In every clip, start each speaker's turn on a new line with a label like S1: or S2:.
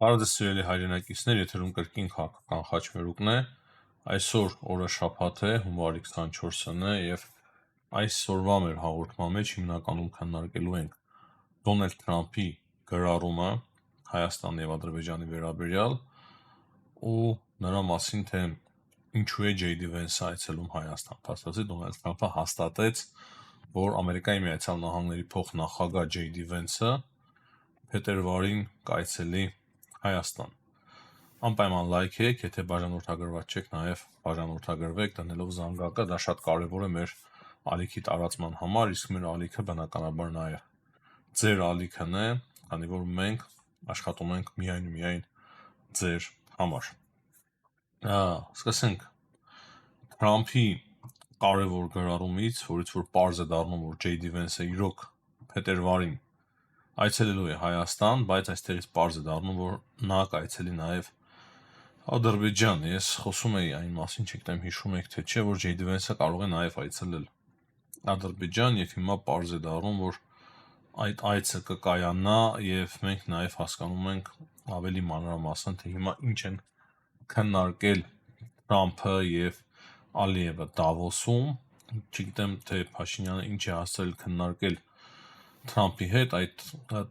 S1: Բարև սիրելի հայրենակիցներ, եթերում կրկին քաղաքական խաչմերուկն է։ Այսօր օրը շաբաթ է, հունվարի 24-ն է եւ այսօրվա մեր հաղորդման մեջ հիմնականում քննարկելու ենք Դոնալդ Թրամփի գրառումը Հայաստանի եւ Ադրբեջանի վերաբերյալ ու նրա մասին, թե ինչու է Ջեյ Դի Վենսը այցելում Հայաստան։ Փաստացի Դոնալդ Թրամփը հաստատեց, որ Ամերիկայի Միացյալ Նահանգների փոխնախագահ Ջեյ Դի Վենսը փետրվարին կայցելի Հայաստան։ Անպայման լայք եք, եթե բաժանորդագրված չեք, նաև բաժանորդագրվեք դնելով զանգակը, դա շատ կարևոր է մեր ալիքի տարածման համար, իսկ մեր ալիքը բնականաբար նաև ձեր ալիքն է, քանի որ մենք աշխատում ենք միայն ձեր համար։ Սկսենք Թրամփի կարևոր գրառումից, որից որ պարզ է դառնում, որ Ջեյ Դի Վենսը իրոք փետրվարին այցելելու է Հայաստան, բայց այստեղից պարզ է դառնում, որ նա կայցելի նաև Ադրբեջան։ Ես խոսում էի այն մասին, չգիտեմ հիշում եք թե չէ, որ Ջեյ Դի Վենսը կարող է նաև այցելել Ադրբեջան, եւ հիմա պարզ է դառնում, որ այդ այցը կկայանա եւ մենք նաև հասկանում ենք ավելի մանրամասն, թե հիմա ինչ են քննարկել Թրամփը եւ Ալիևը Դավոսում։ Չգիտեմ, թե Փաշինյանը ինչ է հասցրել քննարկել Թրամփի հետ, այդ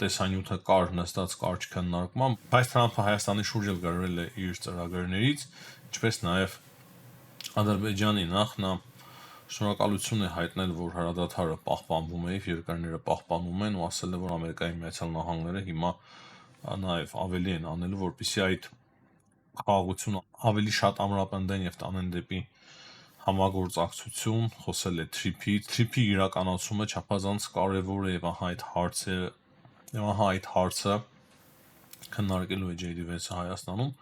S1: տեսանյութը կար նստած կարճ քննարկման, բայց Թրամփը Հայաստանի շուրջ էլ գրել է իր ծրագրերից, ինչպես նաև Ադրբեջանի նախ նա շնորհակալություն է հայտնել, որ հրադադարը պահպանվում է եւ երկրները պահպանում են, ու ասել է, որ Ամերիկայի Միացյալ Նահանգները հիմա նաև ավելի են անելու, որպեսզի այդ խաղաղությունը ավելի շատ ամրապնդեն եւ տանեն դեպի համագործակցություն, խոսել է Թրիփի իրականացումը չափազանց կարևոր է եւ ահա այդ հարցը քննարկելու է Ջեյ Դի Վենսը Հայաստանում,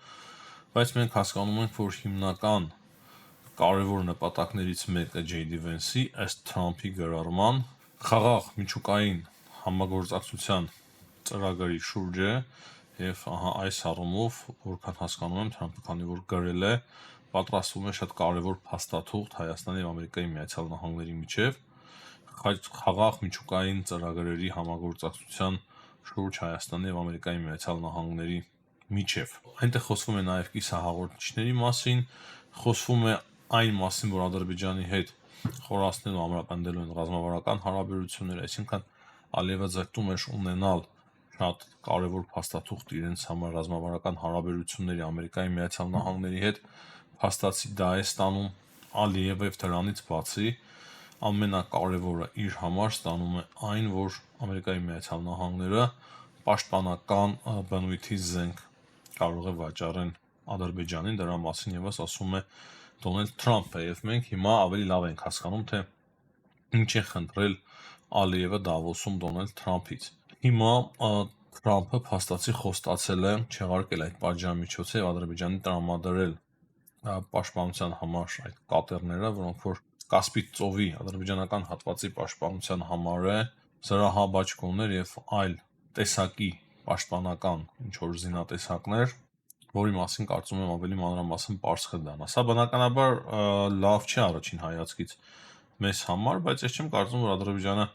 S1: բայց մենք հասկանում ենք, որ հիմնական կարևոր նպատակներից մեկը Ջեյ Դի Վենսի ըստ Թրամփի գրառման խաղաղ միջուկային համագործակցության ծրագրի շուրջ է եւ ահա այս առումով, որքան հասկանում եմ, Թրամփը քանի որ գրել է, պատրաստվում է շատ կարևոր փաստաթուղթ Հայաստանի եւ Ամերիկայի Միացյալ Նահանգների միջև խաղաղ միջուկային ծրագրերի համագործակցության շուրջ Հայաստանի եւ Ամերիկայի Միացյալ Նահանգների միջև։ Այնտեղ խոսվում է նաև կիսահաղորդիչների մասին, խոսվում է այն մասին, որ Ադրբեջանի հետ խորացնելու ամրապնդելու են ռազմավարական հարաբերություններ, այսինքն Ալիևը ձգտում է ունենալ շատ կարևոր փաստաթուղթ իրենց համար ռազմավարական հարաբերությունների Ամերիկայի Միացյալ Նահանգների հետ, փաստացի դա է ստանում Ալիևը եւ դրանից բացի ամենակարևորը իր համար ստանում է այն, որ Ամերիկայի Միացյալ Նահանգները պաշտպանական բնույթի զենք կարող է վաճառեն Ադրբեջանին, դրա մասին եւս ասում է Դոնալդ Թրամփը, եւ մենք հիմա ավելի լավ ենք հասկանում, թե ինչ է խնդրել Ալիևը Դավոսում Դոնալդ Թրամփից։ Հիմա Թրամփը փաստացի խոստացել է չեղարկել այդ պատժամիջոցը եւ Ադրբեջանի տրամադրել պաշտպանության համար այդ կատերները, որոնք որ Կասպից ծովի ադրբեջանական հատվածի պաշտպանության համար է, զրահաբաճկոններ եւ այլ տեսակի պաշտպանական ինչ որ զինատեսակներ, որի մասին կարծում եմ ավելի մանրամասն պարզ կդառնա։ Սա բնականաբար լավ չէ առաջին հայացքից մեզ համար, բայց ես չեմ կարծում, որ Ադրբեջանը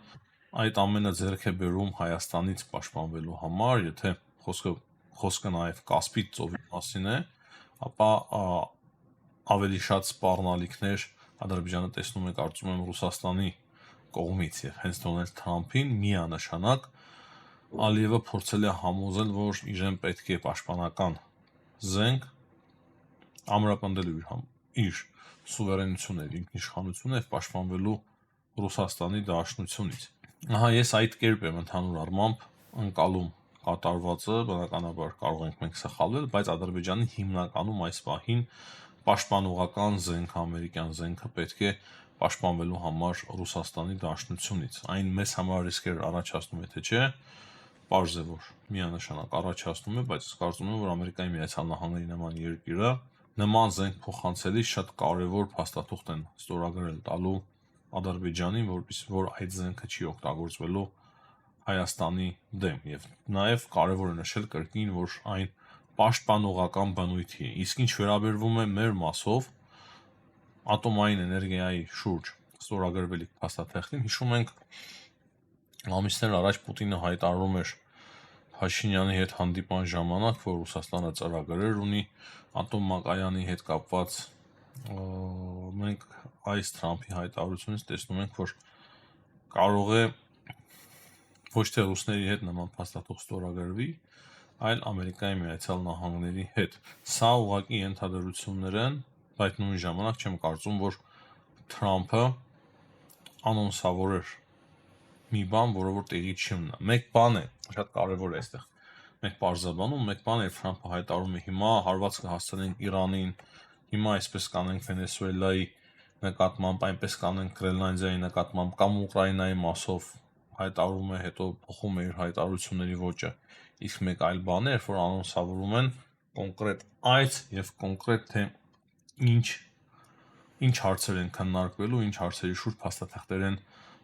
S1: այդ ամենը ձեռք է բերում Հայաստանից պաշտպանվելու համար, եթե խոսքը նաև Կասպից ծովի մասին է, ապա ավելի շատ սպառնալիքներ Ադրբեջանը տեսնում է, կարծում եմ, Ռուսաստանի կողմից եւ հենց Դոնալդ Թրամփին միանշանակ Ալիևը փորձել է համոզել, որ իրեն պետք է պաշտպանական զենք ամրապնդելու իր սուվերենությունը, ինքնիշխանությունը եւ պաշտպանվելու Ռուսաստանի դաշնությունից։ Ահա ես այդ կերպ եմ ընդհանուր առմամբ ընկալում կատարվածը, բնականաբար կարող ենք մենք սխալվել, բայց Ադրբեջանի հիմնականում այս պահին պաշտպանողական զենքը, ամերիկյան զենքը պետք է պաշտպանվելու համար Ռուսաստանի դաշնությունից։ Այն մեզ համար ռիսկեր առաջացնում է, թե չէ, պարզ է, որ միանշանակ առաջացնում է, բայց ես կարծում եմ, որ Ամերիկայի Միացյալ Նահանգների նման երկիրը նման զենք փոխանցելիս շատ կարևոր փաստաթուղթ են ստորագրել տալու Ադրբեջանին, որպեսզի որ այդ զենքը չի օգտագործվելու Հայաստանի դեմ, եւ նաեւ կարևոր է նշել կրկին, որ այն պաշտպանողական բնույթի է։ Իսկ ինչ վերաբերվում է մեր մասով ատոմային էներգիայի շուրջ ստորագրվելիք փաստաթղթին, հիշում ենք ամիսներ առաջ Պուտինը հայտարարում էր Փաշինյանի հետ հանդիպան ժամանակ, որ Ռուսաստանը ծրագրեր ունի ատոմ մակայանի հետ կապված, մենք այս Թրամփի հայտարարությունից տեսնում ենք, որ կարող է ոչ թե ռուսների հետ նման փաստաթուղթ ստորագրվի, այլ Ամերիկայի Միացյալ Նահանգների հետ։ Սա ուղղակի ենթադրություններ են, բայց նույն ժամանակ չեմ կարծում, որ Թրամփը անոնսավորեր մի բան, որը որ տեղի չի ունենա։ Մեկ բան է, շատ կարևոր է այստեղ։ Մենք պարզաբանում, մեկ բան է, Թրամփը հայտարարում է հիմա հարված կհասցնենք Իրանին, հիմա այսպես կանենք Վենեսուելայի նկատմամբ, այնպես կանենք Գրենլանդիայի նկատմամբ կամ Ուկրաինայի մասով հայտարարում է, հետո փոխում է իր հայտարարությունների ոճը։ Իսկ մեկ այլ բան է, որ անոնսավորում են կոնկրետ այց եւ կոնկրետ թե ինչ հարցեր են քննարկվելու, ինչ հարցերի շուրջ փաստաթղթեր են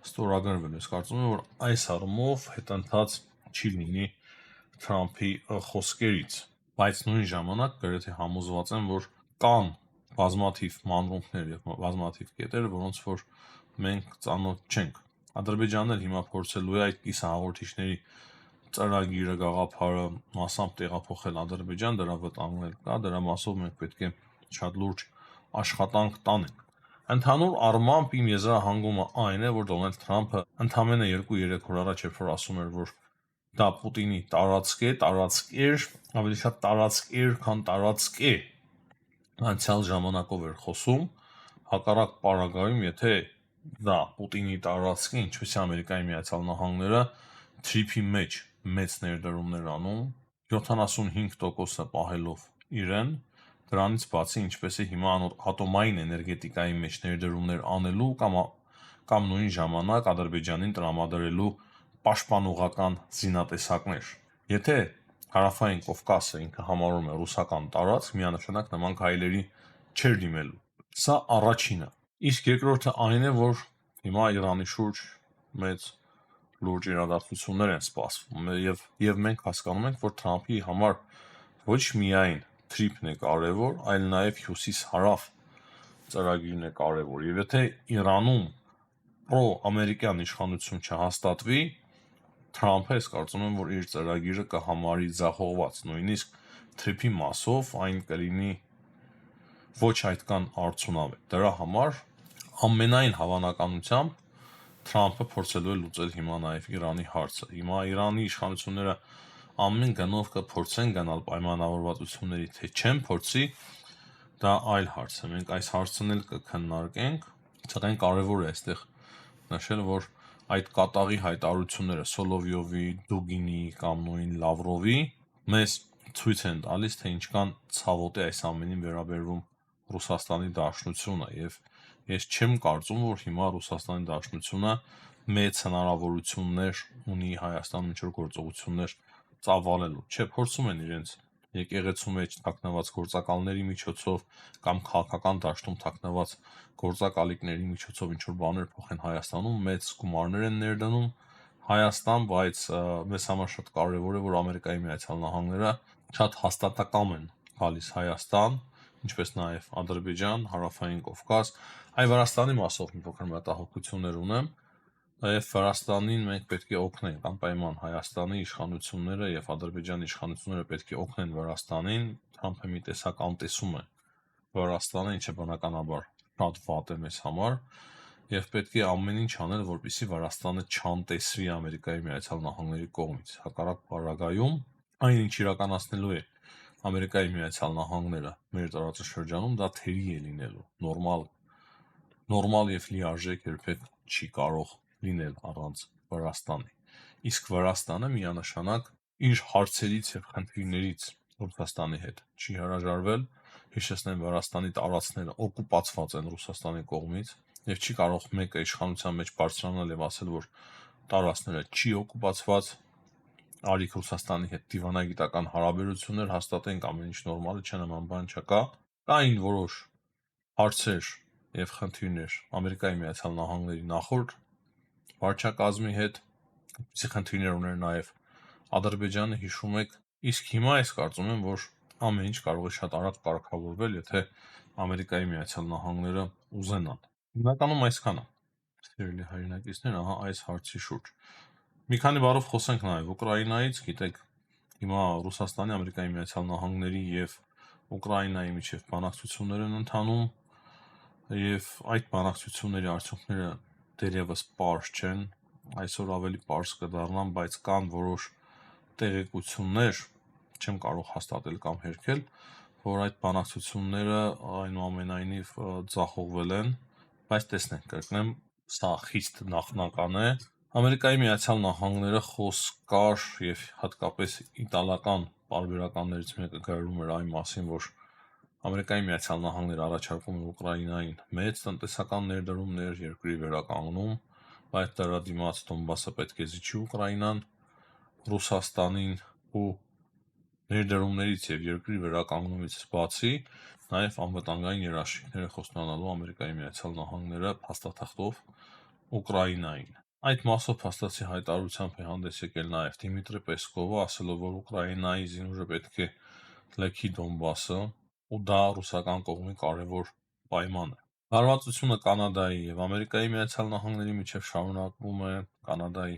S1: ստորագրվելու։ Ես կարծում եմ, որ այս առումով հետընթաց չի լինի Թրամփի խոսքերից, բայց նույն ժամանակ գրեթե համոզված եմ, որ կան բազմաթիվ մանրուքներ եւ բազմաթիվ կետեր, որոնց որ մենք ծանոթ չենք։ Ադրբեջանն էլ հիմա փորձելու է այդ կիսահաղորդիչների ծրագիրը, գաղափարը մասամբ տեղափոխել Ադրբեջան, դրա վտանգներ կա, դրա մասով մենք պետք է շատ լուրջ աշխատանք տանենք։ Ընդհանուր առմամբ իմ եզրահանգումը այն է, որ Դոնալդ Թրամփը ընդամենը 2-3 օր առաջ երբ որ ասում էր, որ դա Պուտինի տարածք է, ավելի շատ տարածք էր, քան տարածք է, անցյալ ժամանակով էր խոսում, հակառակ պարագայում, եթե դա Պուտինի տարածք է, ինչպես է Ամերիկայի Միացյալ Նահանգները թրիփի մեջ մեծ ներդրումներ անում, 75%-ը պահելով իրեն, դրանից բացի ինչպես է հիմա ատոմային էներգետիկայի մեջ ներդրումներ անելու կամ նույն ժամանակ Ադրբեջանին տրամադրելու պաշտպանողական զինատեսակներ։ Եթե Հարավային Կովկասը ինքը համարում է ռուսական տարածք, միանշանակ նման քայլերի չէր դիմելու։ Սա առաջինը։ Իսկ երկրորդը այն է, որ հիմա Իրանի շուրջ մեծ լուրջ իրադարձություններ են սպասվում եւ մենք հասկանում ենք, որ Թրամփի համար ոչ միայն թրիփն է կարևոր, այլ նաեւ հյուսիս-հարավ ծրագիրն է կարևոր։ Եվ եթե Իրանում պրո-ամերիկյան իշխանություն չհաստատվի, Թրամփը ես կարծում եմ, որ իր ծրագիրը կհամարի ձախողված, նույնիսկ թրիփի մասով այն կլինի ոչ այդքան արդյունավետ։ Դրա համար ամենայն հավանականությամբ Թրամփը փորձելու է լուծել հիմա նաև Իրանի հարցը։ Հիմա Իրանի իշխանությունները ամեն գնով կփորձեն գնալ պայմանավորվածությունների, թե չեն փորձի, դա այլ հարց է։ Մենք այս հարցն էլ կքննարկենք, սակայն կարևոր է այստեղ նշել, որ այդ կատաղի հայտարարությունները Սոլովյովի, Դուգինի կամ նույն Լավրովի մեզ ցույց են տալիս, թե ինչքան ցավոտ է այս ամենին վերաբերվում Ռուսաստանի Դաշնությունը, եւ ես չեմ կարծում, որ հիմա Ռուսաստանի Դաշնությունը մեծ հնարավորություններ ունի Հայաստանում ինչ-որ գործողություններ ծավալելու։ Չէ, փորձում են իրենց եկեղեցու մեջ թաքնված գործակալների միջոցով կամ քաղաքական դաշտում թաքնված գործակալիկների միջոցով ինչ-որ բաներ փոխեն Հայաստանում, մեծ գումարներ են ներդնում Հայաստան, բայց մեզ համար շատ կարևոր է, որ Ամերիկայի Միացյալ Նահանգները շատ հաստատակամ են գալիս Հայաստան, ինչպես նաև Ադրբեջան, Հարավային Կովկաս, այ Վրաստանի մասով մի փոքր մտահոգություններ ունեմ, նաև Վրաստանին մենք պետք է օգնենք անպայման Հայաստանի իշխանությունները եւ Ադրբեջանի իշխանությունները պետք է օգնեն Վրաստանին, Թրամփը մի տեսակ անտեսում է Վրաստանը, ինչը բնականաբար շատ վատ է մեզ համար, եւ պետք է ամեն ինչ անել, որպեսզի Վրաստանը չանտեսվի Ամերիկայի Միացյալ Նահանգների կողմից։ Հակառակ պարագայում այն ինչ իրականացնելու է Ամերիկայի Միացյալ Նահանգները մեր տարածաշրջանում, դա թերի է լինելու, նորմալ եւ լիարժեք երբեք չի կարող լինել առանց Վրաստանի։ Իսկ Վրաստանը միանշանակ իր հարցերից եւ խնդիրներից Ռուսաստանի հետ չի հրաժարվել։ Հիշեցնեմ, Վրաստանի տարածքները օկուպացված են Ռուսաստանի կողմից եւ չի կարող մեկը իշխանության մեջ բարձրանալ եւ ասել, որ տարածքները չի օկուպացված, արիք Ռուսաստանի հետ դիվանագիտական հարաբերություններ հաստատենք, ամեն ինչ նորմալ է, նման բան չկա։ Կային որոշ հարցեր եւ խնդիրներ Ամերիկայի Միացյալ Նահանգների նախորդ վարչակազմի հետ, այդպիսի խնդիրներ ուներ նաեւ Ադրբեջանը, հիշում եք, իսկ հիմա ես կարծում եմ, որ ամեն ինչ կարող է շատ արագ կարգավորվել, եթե Ամերիկայի Միացյալ Նահանգները ուզենան։ Հիմնականում այսքանը։ Սիրելի հայրենակիցներ, ահա այս հարցի շուրջ։ Մի քանի բառով խոսենք նաև Ուկրաինայից, գիտեք, Հիմա Ռուսաստանի, Ամերիկայի Միացյալ Նահանգների եւ Ուկրաինայի միջև բանակցություններ են ընթանում եւ այդ բանակցությունների արդյունքները դեռևս պարզ չեն, այսօր ավելի պարզ կդառնան, բայց կան որոշ տեղեկություններ, չեմ կարող հաստատել կամ հերքել, որ այդ բանակցությունները այնուամենայնիվ ձախողվել են, բայց տեսնենք, կրկնեմ, սա խիստ նախնական է։ Ամերիկայի Միացյալ Նահանգները խոսք կար եւ հատկապես իտալական պարբերականներից մեկը գրում էր այն մասին, որ Ամերիկայի Միացյալ Նահանգները առաջարկում է Ուկրաինային մեծ տնտեսական ներդրումներ երկրի վերականգնում, բայց դրա դիմաց Դոնբասը պետք է զիջի Ուկրաինան, Ռուսաստանին ու ներդրումներից եւ երկրի վերականգնումից բացի նաեւ անվտանգային երաշխիքները խոստանալու Ամերիկայի Միացյալ Նահանգները փաստաթղթով Ուկրաինային։ Այդ մասով փաստացի հայտարարությամբ է հանդես եկել նաեւ Դիմիտրի Պեսկովը, ասելով, որ Ուկրաինայի զինուժը պետք է լքի Դոնբասը, ու դա ռուսական կողմի կարևոր պայման է։ Հարվածությունը Կանադայի եւ Ամերիկայի Միացյալ Նահանգների միջև շարունակվում է։ Կանադայի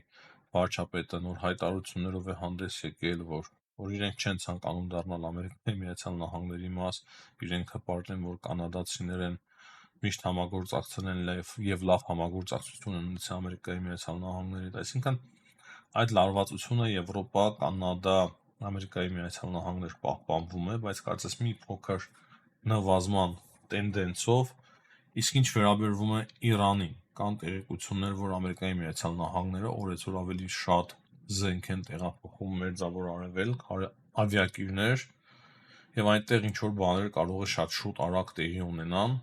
S1: վարչապետը նոր հայտարարություններով է հանդես եկել, որ իրենք չեն ցանկանում դառնալ Ամերիկայի Միացյալ Նահանգների մաս, իրենք հպարտ են, որ կանադացիներ են միշտ համագործակցել են եւ լավ համագործակցություն են ունեցել Ամերիկայի Միացյալ Նահանգների հետ, այսինքն այդ լարվածությունը Եվրոպա, Կանադա, Ամերիկայի Միացյալ Նահանգներ պահպանվում է, բայց կարծես մի փոքր նվազման տենդենսով, իսկ ինչ վերաբերվում է Իրանին, կան տեղեկություններ, որ Ամերիկայի Միացյալ Նահանգները օրեցօր ավելի շատ զենք են տեղափոխում Մերձավոր Արևելք, ավիակիրներ, եւ այնտեղ ինչ որ բաներ կարող է շատ շուտ արագ տեղի ունենան։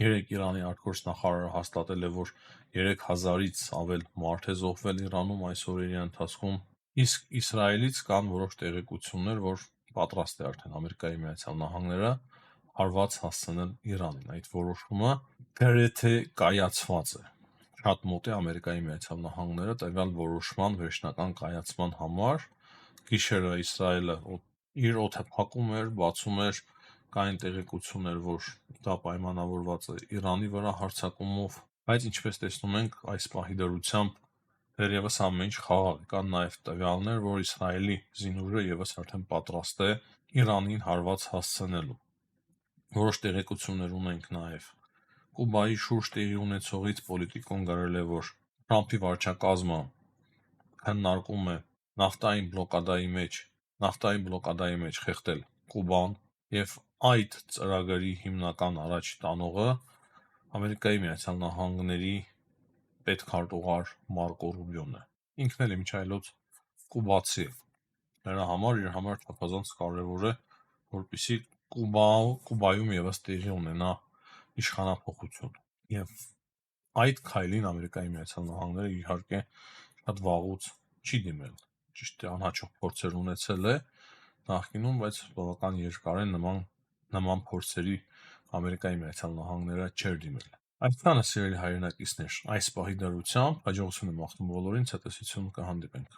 S1: Երեք Իրանի արտգործնախարարը հաստատել է, որ 3000-ից ավել մարդ է զոհվել Իրանում այս օրերի ընթացքում, իսկ Իսրայելից կան որոշ տեղեկություններ, որ պատրաստ է արդեն Ամերիկայի Միացյալ Նահանգները հարված հասցնել Իրանին։ Այդ որոշումը գրեթե կայացված է։ Շատ մոտ է Ամերիկայի Միացյալ Նահանգները տվյալ որոշման վերջնական կայացման համար։ Գիշերը Իսրայելը իր օդը փակում էր, բացում էր, կային տեղեկություններ, որ դա պայմանավորված է Իրանի վրա հարձակումով, բայց ինչպես տեսնում ենք, այս պահի դրությամբ դեռևս ամեն ինչ խաղաղ է։ Կան նաև տվյալներ, որ Իսրայելի զինուժը եւս արդեն պատրաստ է Իրանին հարված հասցնելու։ Որոշ տեղեկություններ ունենք նաև Կուբայի շուրջ տեղի ունեցողից Պոլիտիկոն գրել է, որ Թրամփի վարչակազմը քննարկում է նավթային բլոկադայի մեջ խեղդել Կուբան եւ այդ ծրագրի հիմնական առաջ տանողը Ամերիկայի Միացյալ Նահանգների պետքարտուղար Մարկո Ռուբիոն է։ Ինքն էլ իմիջիայլոց կուբացի է։ Նրա համար իր համար չափազանց կարևոր է, որպեսզի Կուբայում եւս տեղի ունենա իշխանափոխություն։ Եվ այդ քայլին Ամերիկայի Միացյալ Նահանգները իհարկե շատ վաղուց չի դիմել։ Ճիշտ է, անհաջող փորձեր ունեցել է նախկինում, բայց բավական երկար է նման փորձերի Ամերիկայի Միացյալ Նահանգները չէր դիմել։ Այսքանը սիրելի հայրենակիցներ, այս պահի դրությամբ հաջողություն եմ մաղթում բոլորին, ցտեսություն, կհանդիպենք։